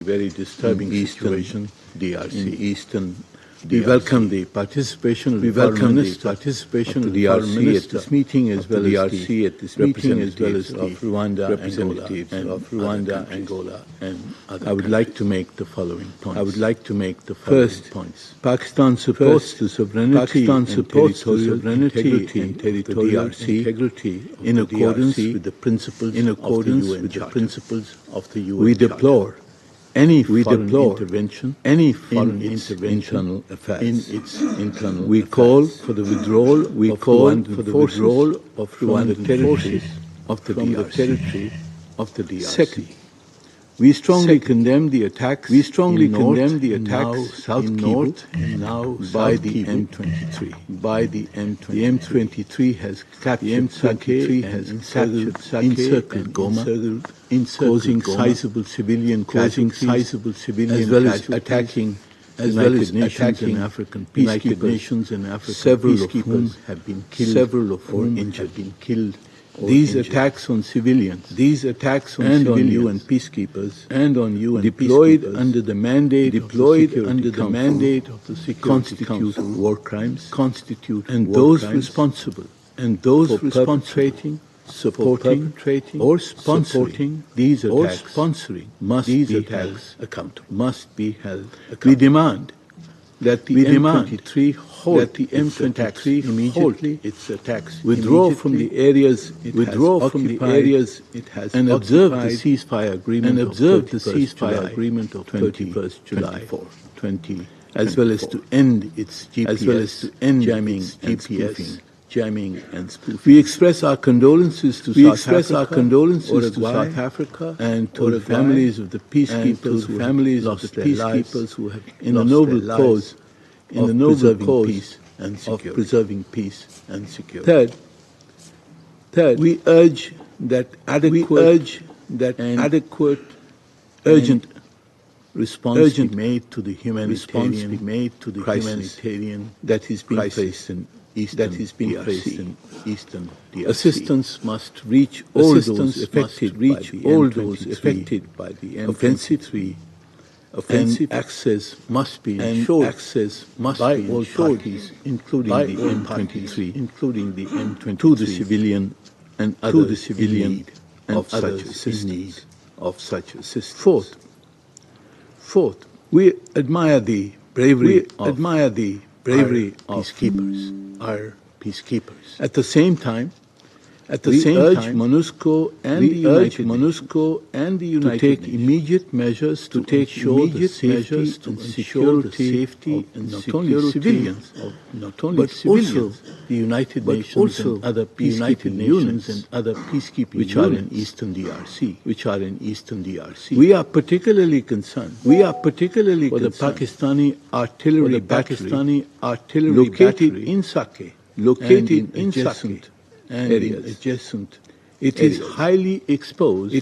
very disturbing situation, DRC. In Eastern We welcome the participation of the Foreign Minister of the DRC at this meeting, as well as the representatives of Rwanda, Angola, and other I would like to make the following points. First, Pakistan supports the sovereignty and territorial integrity in accordance with the principles of the UN. We deplore any foreign intervention in its internal affairs. We call for the withdrawal of Rwandan forces from the territory of the DRC. Second, we strongly condemn the attacks south Kivu by the M23. The M23 has captured Sake and encircled Goma, causing sizable civilian casualties, as well as attacking United Nations and African peacekeepers, several of whom have been killed or injured. These attacks on civilians and on UN peacekeepers deployed under the mandate of the Security Council war crimes, and those responsible for perpetrating, supporting or sponsoring these attacks must be held accountable. We demand that the M23 halt its attacks, withdraw from the areas it has and observe the ceasefire agreement of 21st July 2020, as well as to end its GPS jamming and spoofing. We express our condolences to South Africa and to the families of the peacekeepers who have in the noble cause of preserving peace and security. Third, we urge that urgent response be made to the humanitarian crisis that is being faced in Eastern DRC. Assistance must reach all those affected by the M23. Offensive access must be ensured by all parties, including the M23, to the civilian and others in need of such assistance. Fourth, we admire the bravery of our peacekeepers. At the same time, we urge MONUSCO and the United to take immediate measures to ensure the safety and not only civilians, but also the United Nations and other peacekeeping which are in Eastern DRC. We are particularly concerned for the Pakistani artillery battery located in Sake, adjacent. It is highly exposed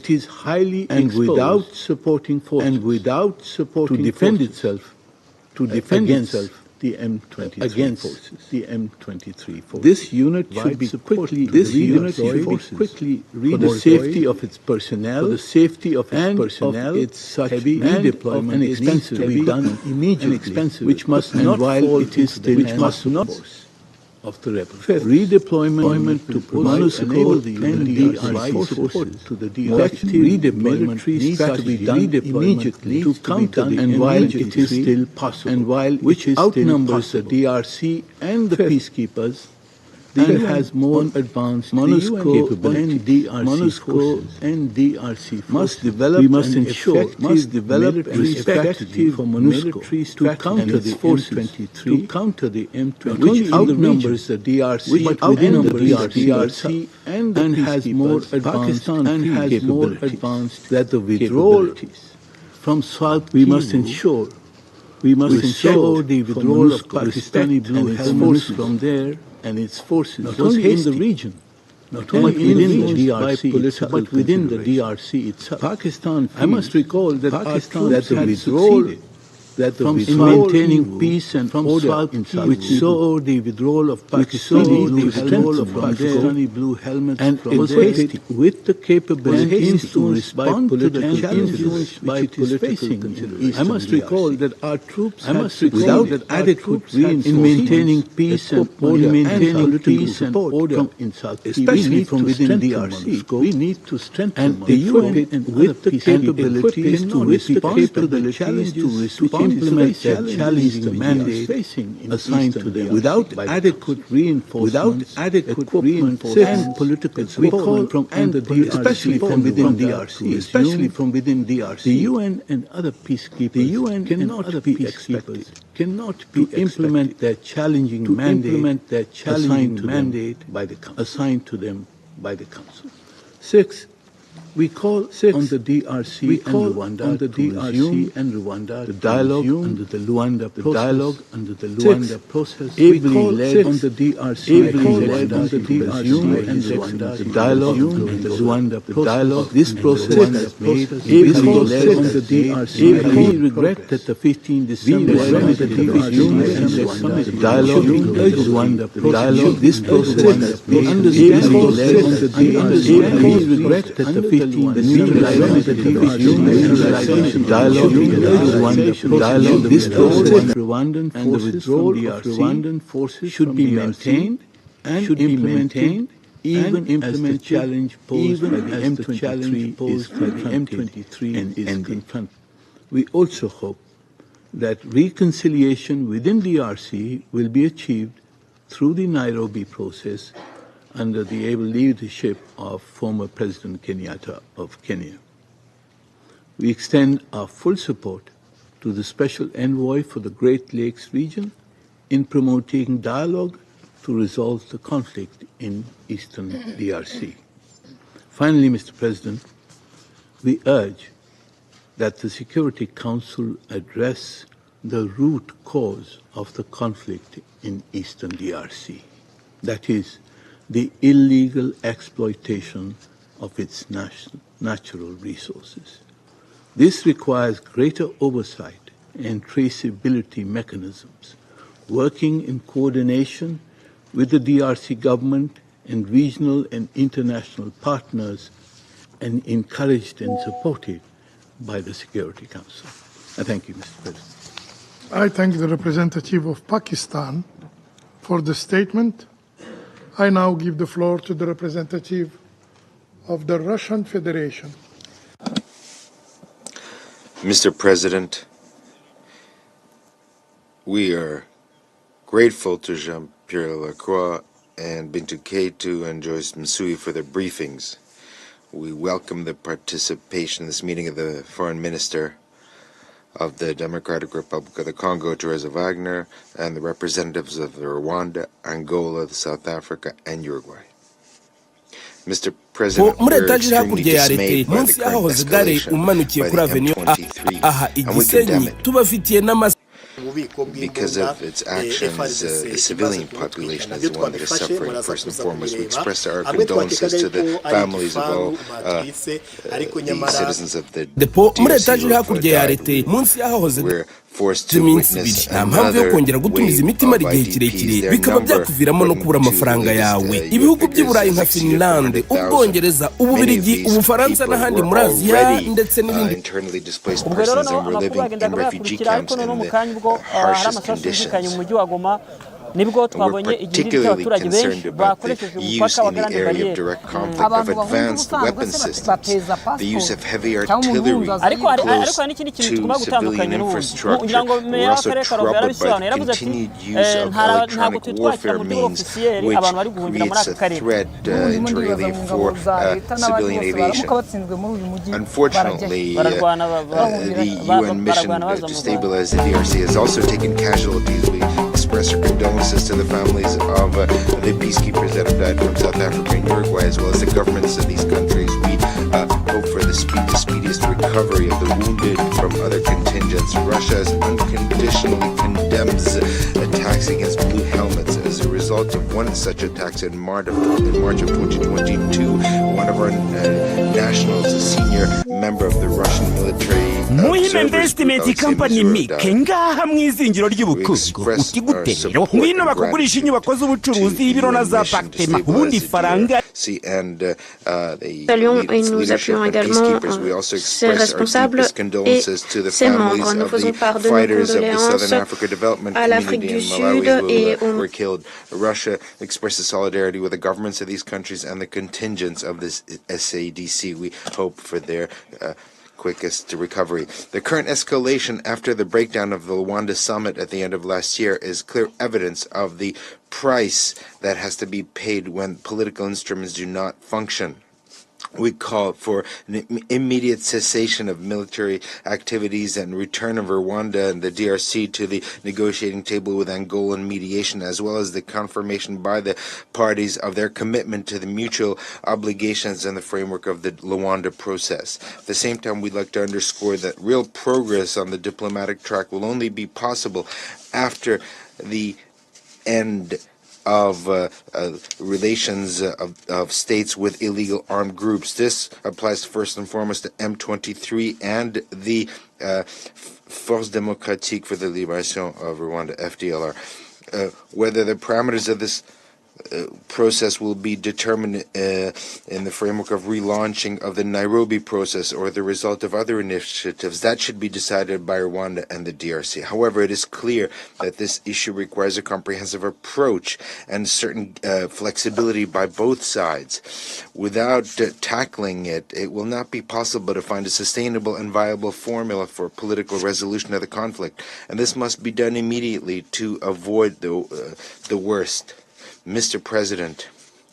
and without supporting forces to defend itself against the M23 forces. This unit should be quickly redeployed for the safety of its personnel, its such heavy redeployment and expensive to be done immediately, which must not fall into the hands of the rebels. Redeployment to MONUSCO and DRC support to the DRC. Military strategy done immediately to counter the and while it is still possible, which outnumbers the DRC and the peacekeepers, and has more advanced MONUSCO and DRC must develop an effective military strategy to counter the M23, which outnumbers the DRC, and has more advanced that the withdrawal from South we must ensure the withdrawal of Pakistani Blue Helmets from there and its forces not only in the region, not only within the DRC, but within the DRC itself. I must recall that the that from maintaining peace and order which saw the withdrawal of Pakistani blue helmets and equipped with the capabilities to respond to the challenges which it is facing. I must recall that our troops without adequate reinforcement in maintaining peace and order especially from within DRC. We need to strengthen and the UN with the capabilities to respond to the challenges to implement their challenging mandate assigned to them without adequate reinforcement, and political support from the DRC, especially from within DRC. The UN and other peacekeepers cannot be expected to implement their challenging mandate assigned to them by the Council. 6. We call on the DRC and Rwanda the dialogue under the Luanda process. Ably led on the DRC and Rwanda the dialogue under the Luanda process. This process has made ably led on the DRC. We regret that the 15th December the dialogue under the Luanda process. This process has made ably led on the DRC. We regret that the 15th dialogue, this process Rwandan and the withdrawal of Rwandan forces should be maintained and implemented even as the challenge posed by the M23 is confronted. We also hope that reconciliation within DRC will be achieved through the Nairobi process under the able leadership of former President Kenyatta of Kenya. We extend our full support to the Special Envoy for the Great Lakes region in promoting dialogue to resolve the conflict in eastern DRC. Finally, Mr. President, we urge that the Security Council address the root cause of the conflict in eastern DRC, that is, the illegal exploitation of its natural resources. This requires greater oversight and traceability mechanisms, working in coordination with the DRC government and regional and international partners, and encouraged and supported by the Security Council. I thank you, Mr. President. I thank the representative of Pakistan for the statement. I now give the floor to the representative of the Russian Federation. Mr. President, we are grateful to Jean-Pierre Lacroix and Bintu Keïta and Joyce Msui for their briefings. We welcome the participation in this meeting of the Foreign Minister of the Democratic Republic of the Congo, Teresa Wagner, and the representatives of Rwanda, Angola, South Africa, and Uruguay. Mr. President, we're extremely dismayed by the current escalation by the M23, and we condemn it. Because of its actions, the civilian population is the one that is suffering first and foremost. We express our condolences to the families of all the citizens of the DRC who died. We're forced to witness another wave of IDPs. Their number ibihugu by'iburayi nka Finland, Ubwongereza, Ububiligi, Ubufaransa n'ahandi muri Aziya ndetse n'ibindi. Internally displaced persons and were living in refugee camps in the harshest conditions. nibwo twabonye igihe cy'abaturage benshi bakoresheje umupaka wa Grande Barriere ariko n'ikindi kintu tugomba gutandukanya kugira ngo meya w'akarere ka Rubavu yarabisobanuye yaravuze ati ntabwo twitwakira mu buryo officiel abantu bari guhungira muri aka karere. Unfortunately, the UN mission to stabilize the DRC has also taken casualties. We express our condolences to the families of the peacekeepers that have died from South Africa and Uruguay, as well as the governments of these countries. We hope for the speediest recovery of the wounded from other contingents. Russia unconditionally condemns attacks against blue helmets. As a result of one such attacks in March of 2022, one of our nationals, a senior member of the Russian military Muhime Investment Company Mike ngaha mwizingiro ry'ubukungu uti gute rero ngwino bakugurisha inyubako z'ubucuruzi ibiro na za apartment ubundi faranga. Saluons et nous appuyons également ses responsables et ses membres. Nous faisons part de nos condoléances à l'Afrique du Sud et aux Russia expresses solidarity with the governments of these countries and the contingents of this SADC. We hope for their quickest recovery. The current escalation after the breakdown of the Luanda summit at the end of last year is clear evidence of the price that has to be paid when political instruments do not function. We call for an immediate cessation of military activities and return of Rwanda and the DRC to the negotiating table with Angolan mediation, as well as the confirmation by the parties of their commitment to the mutual obligations in the framework of the Luanda process. At the same time, we'd like to underscore that real progress on the diplomatic track will only be possible after the end of relations of states with illegal armed groups. This applies first and foremost to M23 and the Force Démocratique for the Liberation of Rwanda, FDLR. Whether the parameters of this process will be determined in the framework of relaunching of the Nairobi process or the result of other initiatives, that should be decided by Rwanda and the DRC. However, it is clear that this issue requires a comprehensive approach and certain flexibility by both sides. Without tackling it, it will not be possible to find a sustainable and viable formula for political resolution of the conflict, and this must be done immediately to avoid the worst. Mr. President,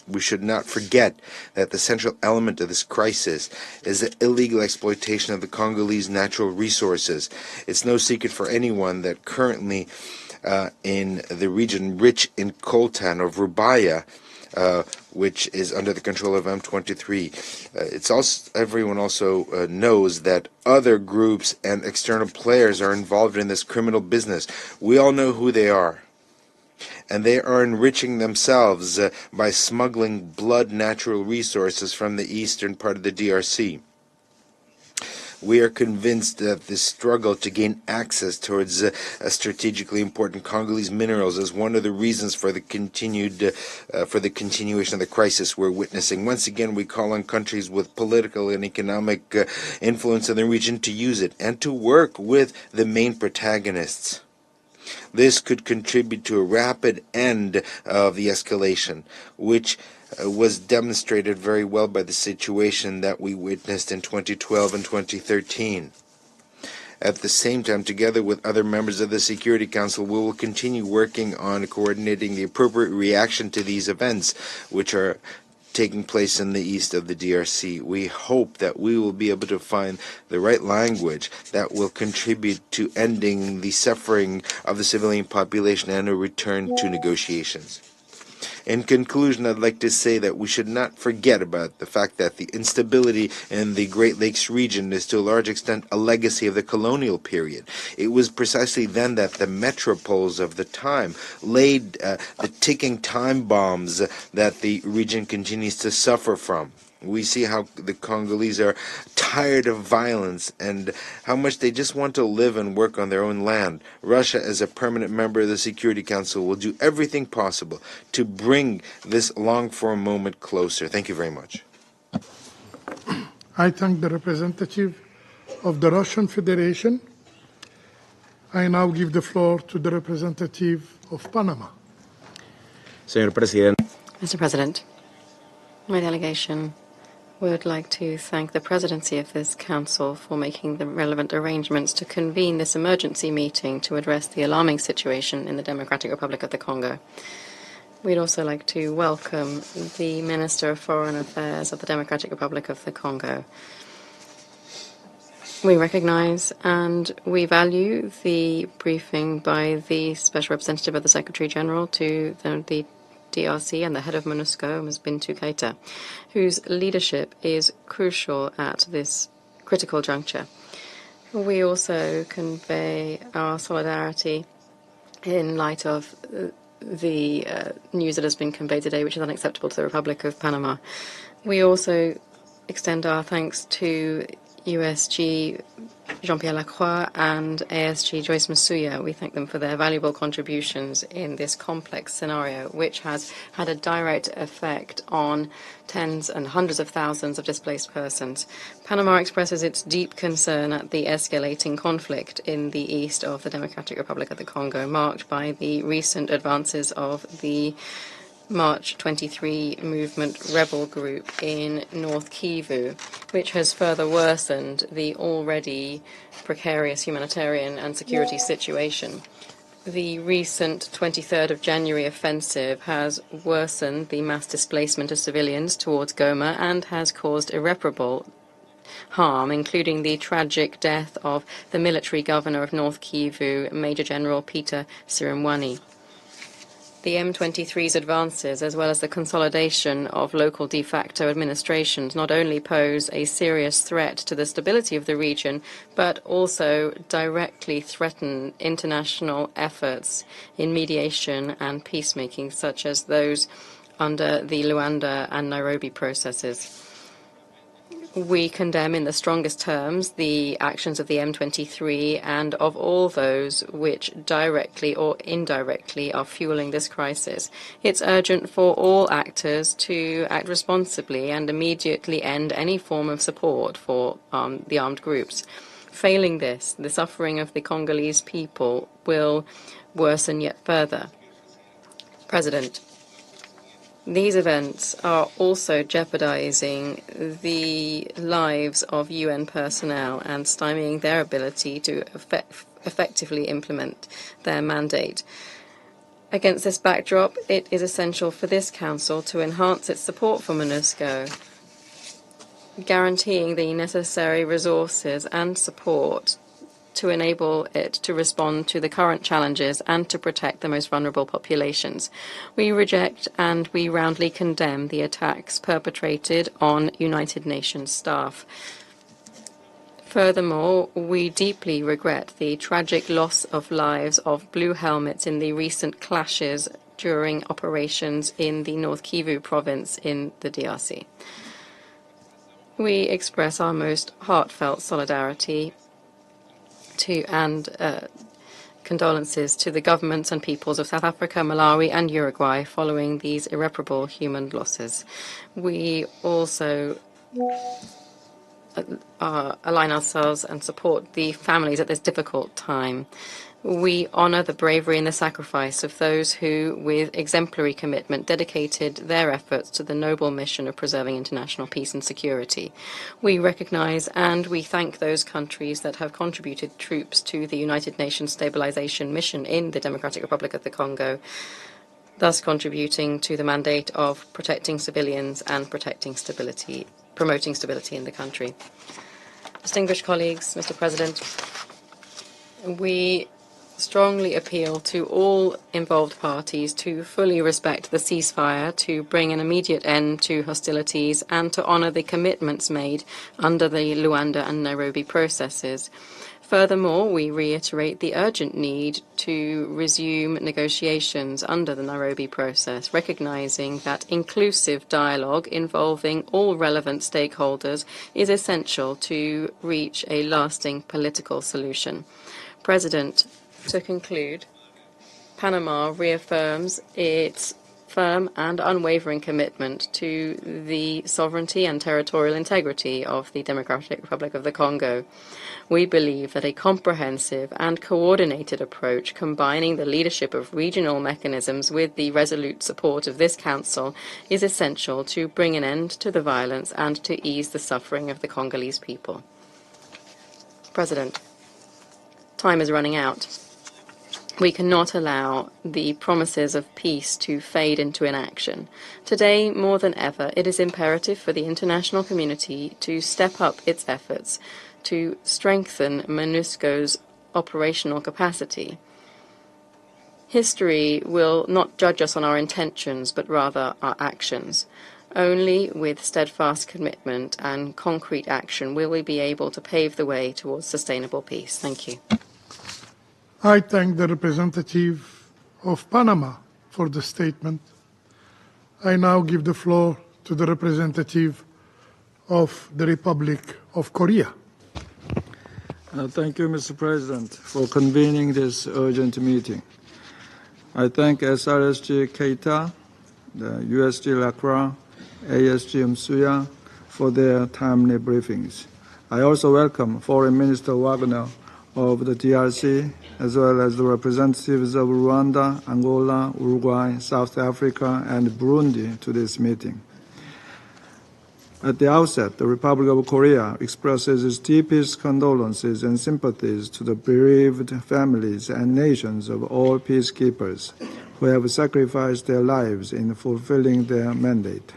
we should not forget that the central element of this crisis is the illegal exploitation of the Congolese natural resources. It's no secret for anyone that currently in the region rich in coltan or rubaya, which is under the control of M23. Everyone also knows that other groups and external players are involved in this criminal business. We all know who they are. And they are enriching themselves by smuggling blood natural resources from the eastern part of the DRC. We are convinced that the struggle to gain access towards strategically important Congolese minerals is one of the reasons for the continuation of the crisis we're witnessing. Once again, we call on countries with political and economic influence in the region to use it and to work with the main protagonists. This could contribute to a rapid end of the escalation, which was demonstrated very well by the situation that we witnessed in 2012 and 2013. At the same time, together with other members of the Security Council, we will continue working on coordinating the appropriate reaction to these events, which are taking place in the east of the DRC. We hope that we will be able to find the right language that will contribute to ending the suffering of the civilian population and a return to negotiations. In conclusion, I'd like to say that we should not forget about the fact that the instability in the Great Lakes region is to a large extent a legacy of the colonial period. It was precisely then that the metropoles of the time laid the ticking time bombs that the region continues to suffer from. We see how the Congolese are tired of violence and how much they just want to live and work on their own land. Russia, as a permanent member of the Security Council, will do everything possible to bring this long-for moment closer. Thank you very much. I thank the representative of the Russian Federation. I now give the floor to the representative of Panama. Señor Presidente. Mr. President, my delegation would like to thank the presidency of this council for making the relevant arrangements to convene this emergency meeting to address the alarming situation in the Democratic Republic of the Congo. We'd also like to welcome the Minister of Foreign Affairs of the Democratic Republic of the Congo. We recognize and we value the briefing by the Special Representative of the Secretary General to the DRC and the head of MONUSCO, Ms. Bintou Keita, whose leadership is crucial at this critical juncture. We also convey our solidarity in light of the news that has been conveyed today, which is unacceptable to the Republic of Panama. We also extend our thanks to USG Jean-Pierre Lacroix and ASG Joyce Masuya. We thank them for their valuable contributions in this complex scenario, which has had a direct effect on tens and hundreds of thousands of displaced persons. Panama expresses its deep concern at the escalating conflict in the east of the Democratic Republic of the Congo, marked by the recent advances of the March 23 movement rebel group in North Kivu, which has further worsened the already precarious humanitarian and security situation. The recent 23rd of January offensive has worsened the mass displacement of civilians towards Goma and has caused irreparable harm, including the tragic death of the military governor of North Kivu, Major General Peter Sirimwani. The M23's advances, as well as the consolidation of local de facto administrations, not only pose a serious threat to the stability of the region, but also directly threaten international efforts in mediation and peacemaking, such as those under the Luanda and Nairobi processes. We condemn in the strongest terms the actions of the M23 and of all those which directly or indirectly are fueling this crisis. It's urgent for all actors to act responsibly and immediately end any form of support for the armed groups. Failing this, the suffering of the Congolese people will worsen yet further. President, these events are also jeopardizing the lives of UN personnel and stymieing their ability to effectively implement their mandate. Against this backdrop, it is essential for this Council to enhance its support for MONUSCO, guaranteeing the necessary resources and support to enable it to respond to the current challenges and to protect the most vulnerable populations. We reject and we roundly condemn the attacks perpetrated on United Nations staff. Furthermore, we deeply regret the tragic loss of lives of blue helmets in the recent clashes during operations in the North Kivu province in the DRC. We express our most heartfelt solidarity and condolences to the governments and peoples of South Africa, Malawi, and Uruguay following these irreparable human losses. We also align ourselves and support the families at this difficult time. We honor the bravery and the sacrifice of those who, with exemplary commitment, dedicated their efforts to the noble mission of preserving international peace and security. We recognize and we thank those countries that have contributed troops to the United Nations Stabilization Mission in the Democratic Republic of the Congo, thus contributing to the mandate of protecting civilians and promoting stability in the country. Distinguished colleagues, Mr. President, we strongly appeal to all involved parties to fully respect the ceasefire, to bring an immediate end to hostilities, and to honor the commitments made under the Luanda and Nairobi processes. Furthermore, we reiterate the urgent need to resume negotiations under the Nairobi process, recognizing that inclusive dialogue involving all relevant stakeholders is essential to reach a lasting political solution. President, to conclude, Panama reaffirms its firm and unwavering commitment to the sovereignty and territorial integrity of the Democratic Republic of the Congo. We believe that a comprehensive and coordinated approach combining the leadership of regional mechanisms with the resolute support of this Council is essential to bring an end to the violence and to ease the suffering of the Congolese people. President, time is running out. We cannot allow the promises of peace to fade into inaction. Today, more than ever, it is imperative for the international community to step up its efforts to strengthen MONUSCO's operational capacity. History will not judge us on our intentions, but rather our actions. Only with steadfast commitment and concrete action will we be able to pave the way towards sustainable peace. Thank you. I thank the representative of Panama for the statement. I now give the floor to the representative of the Republic of Korea. Thank you, Mr. President, for convening this urgent meeting. I thank SRSG Keita, the USG Lacroix, ASG Msuya for their timely briefings. I also welcome Foreign Minister Wagner of the DRC, as well as the representatives of Rwanda, Angola, Uruguay, South Africa, and Burundi to this meeting. At the outset, the Republic of Korea expresses its deepest condolences and sympathies to the bereaved families and nations of all peacekeepers who have sacrificed their lives in fulfilling their mandate.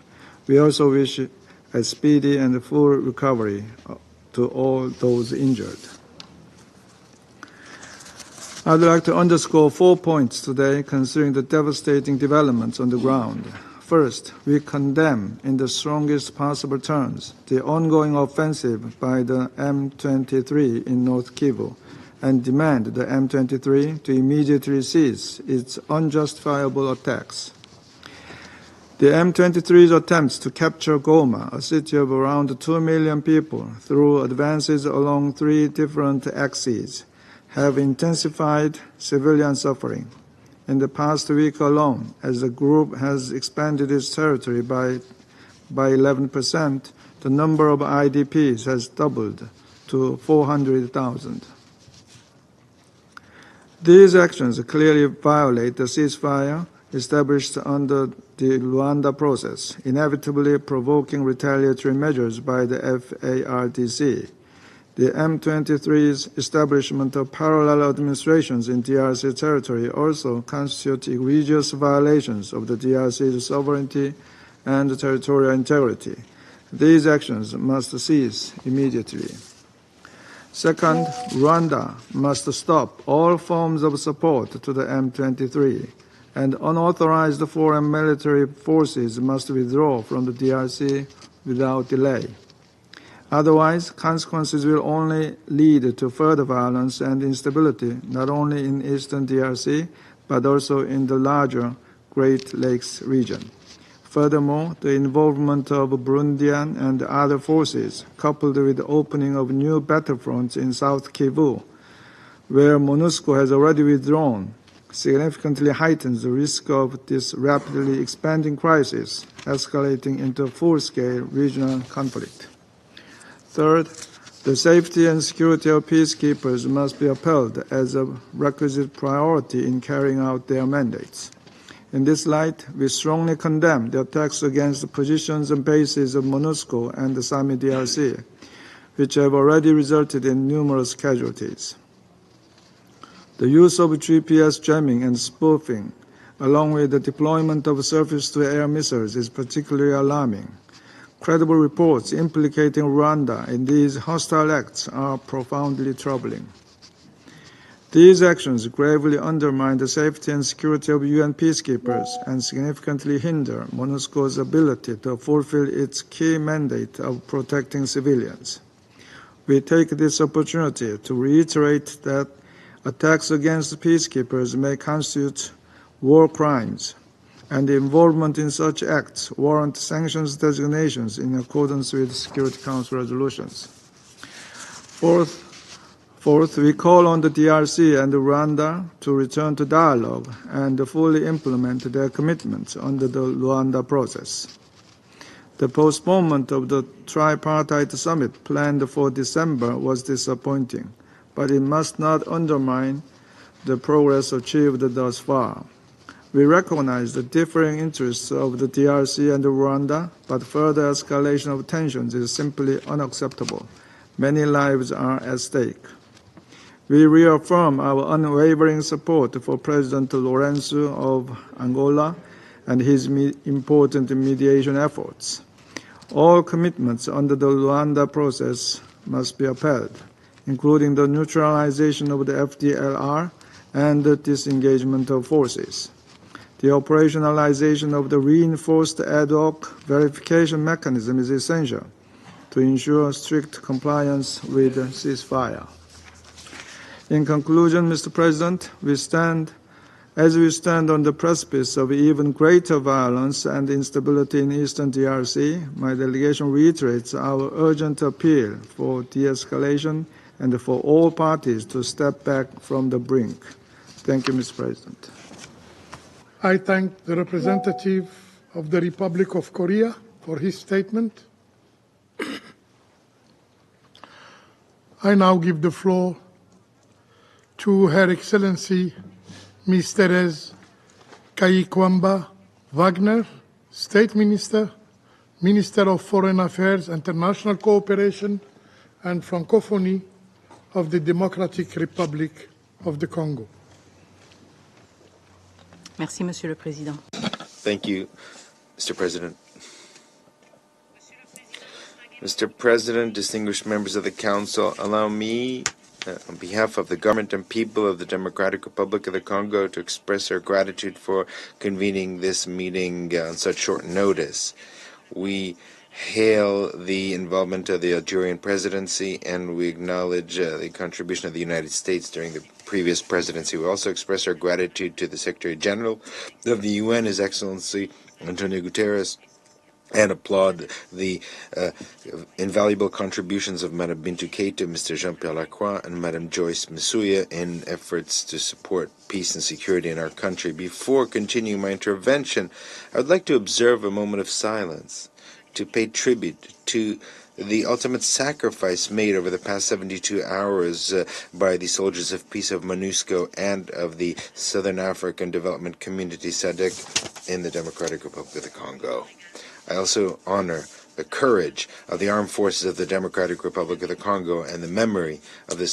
We also wish a speedy and full recovery to all those injured. I'd like to underscore 4 points today concerning the devastating developments on the ground. First, we condemn in the strongest possible terms the ongoing offensive by the M23 in North Kivu and demand the M23 to immediately cease its unjustifiable attacks. The M23's attempts to capture Goma, a city of around 2 million people, through advances along 3 different axes, have intensified civilian suffering. In the past week alone, as the group has expanded its territory by 11%, the number of IDPs has doubled to 400,000. These actions clearly violate the ceasefire established under the Luanda process, inevitably provoking retaliatory measures by the FARDC. The M23's establishment of parallel administrations in DRC territory also constitute egregious violations of the DRC's sovereignty and territorial integrity. These actions must cease immediately. Second, Rwanda must stop all forms of support to the M23, and unauthorized foreign military forces must withdraw from the DRC without delay. Otherwise, consequences will only lead to further violence and instability, not only in eastern DRC, but also in the larger Great Lakes region. Furthermore, the involvement of Burundian and other forces, coupled with the opening of new battlefronts in South Kivu, where MONUSCO has already withdrawn, significantly heightens the risk of this rapidly expanding crisis, escalating into a full-scale regional conflict. Third, the safety and security of peacekeepers must be upheld as a requisite priority in carrying out their mandates. In this light, we strongly condemn the attacks against the positions and bases of MONUSCO and the SAMI DRC, which have already resulted in numerous casualties. The use of GPS jamming and spoofing, along with the deployment of surface-to-air missiles, is particularly alarming. Credible reports implicating Rwanda in these hostile acts are profoundly troubling. These actions gravely undermine the safety and security of UN peacekeepers and significantly hinder MONUSCO's ability to fulfill its key mandate of protecting civilians. We take this opportunity to reiterate that attacks against peacekeepers may constitute war crimes, and the involvement in such acts warrant sanctions designations in accordance with Security Council resolutions. Fourth, we call on the DRC and Rwanda to return to dialogue and fully implement their commitments under the Luanda process. The postponement of the tripartite summit planned for December was disappointing, but it must not undermine the progress achieved thus far. We recognize the differing interests of the DRC and Rwanda, but further escalation of tensions is simply unacceptable. Many lives are at stake. We reaffirm our unwavering support for President Lourenço of Angola and his important mediation efforts. All commitments under the Luanda process must be upheld, including the neutralization of the FDLR and the disengagement of forces. The operationalization of the reinforced ad hoc verification mechanism is essential to ensure strict compliance with the ceasefire. In conclusion, Mr. President, as we stand on the precipice of even greater violence and instability in eastern DRC, my delegation reiterates our urgent appeal for de-escalation and for all parties to step back from the brink. Thank you, Mr. President. I thank the representative of the Republic of Korea for his statement. I now give the floor to Her Excellency Ms. Therese Kayikwamba Wagner, State Minister, Minister of Foreign Affairs, International Cooperation and Francophonie of the Democratic Republic of the Congo. Merci, Monsieur le Président. Thank you, Mr. President. Mr. President, distinguished members of the Council, allow me, on behalf of the government and people of the Democratic Republic of the Congo, to express our gratitude for convening this meeting on such short notice. We hail the involvement of the Algerian presidency, and we acknowledge the contribution of the United States during the previous presidency. We also express our gratitude to the Secretary General of the UN, His Excellency Antonio Guterres, and applaud the invaluable contributions of Madame Bintou Keita, Mr. Jean-Pierre Lacroix, and Madame Joyce Msuya in efforts to support peace and security in our country. Before continuing my intervention, I would like to observe a moment of silence to pay tribute to the ultimate sacrifice made over the past 72 hours by the soldiers of peace of MONUSCO and of the Southern African Development Community, SADC, in the Democratic Republic of the Congo. I also honor the courage of the armed forces of the Democratic Republic of the Congo and the memory of the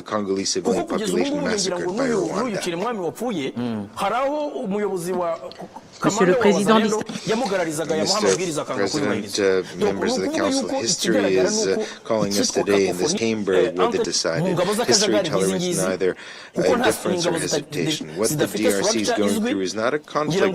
Congolese civilian population massacred by Rwanda. Monsieur le Président, Mr. President, members of the Council, history is calling us today in this chamber with it decided. History tolerates neither indifference or hesitation. What the DRC is going through is not a conflict like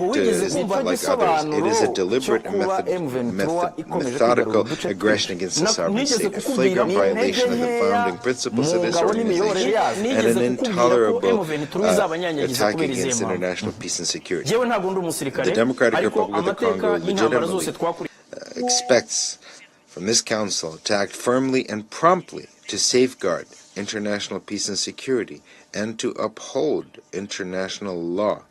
others. It is a deliberate and methodical aggression against the sovereign state, a flagrant violation of the founding principles of this organization, and an intolerable attack against international peace and security. The Democratic Republic of the Congo legitimately expects from this Council to act firmly and promptly to safeguard international peace and security and to uphold international law.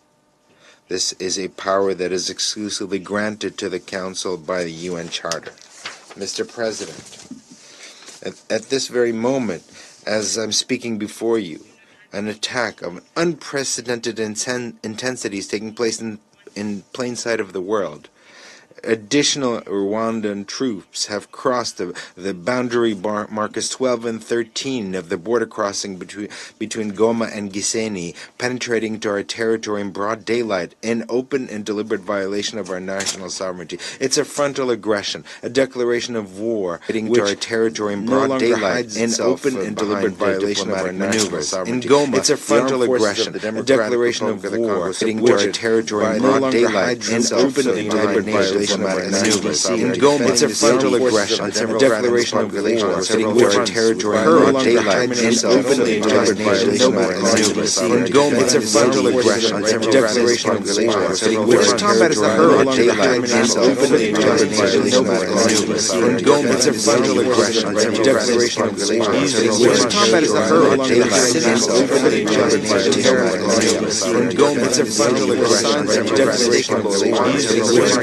This is a power that is exclusively granted to the Council by the UN Charter. Mr. President, at this very moment, as I'm speaking before you, an attack of unprecedented intensity is taking place in plain sight of the world. Additional Rwandan troops have crossed the boundary markers 12 and 13 of the border crossing between Goma and Gisenyi, penetrating to our territory in broad daylight, in open and deliberate violation of our national sovereignty. It's a frontal aggression, a declaration of war, which to our territory in broad daylight, in open and deliberate violation of our national sovereignty. In Goma, it's a frontal aggression, a declaration of war, which to our territory in broad daylight, in open and deliberate violation of our national sovereignty. In Goma, it's a frontal aggression, a declaration of war, which our territory in broad daylight, in open and deliberate violation of our national sovereignty. In Goma, it's a frontal aggression, a declaration of war, which our territory in broad daylight, in open and deliberate violation of our national sovereignty. In Goma, it's a frontal aggression, a declaration of war, which our territory in broad daylight, in open and deliberate violation of our national sovereignty. In Goma, it's a frontal aggression, a declaration of war, which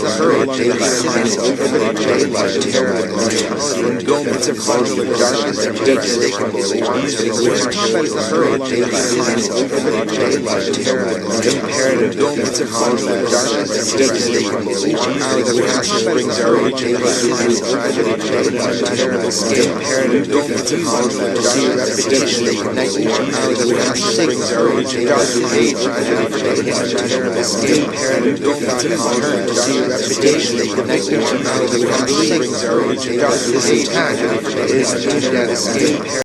our daylight, in open and daylight, terror, in Goma, it's a frontal aggression, a declaration of war, which combat is the hurry, daylight, in open and daylight, terror, imperative, Goma, it's a frontal aggression, a declaration of war, which brings our daylight, in open and daylight, terror, imperative, Goma, it's a frontal aggression, reputation, ignite, which brings our daylight, age, imperative, Goma, it's a frontal aggression, reputation, connected to the country brings our attack is aimed at escape.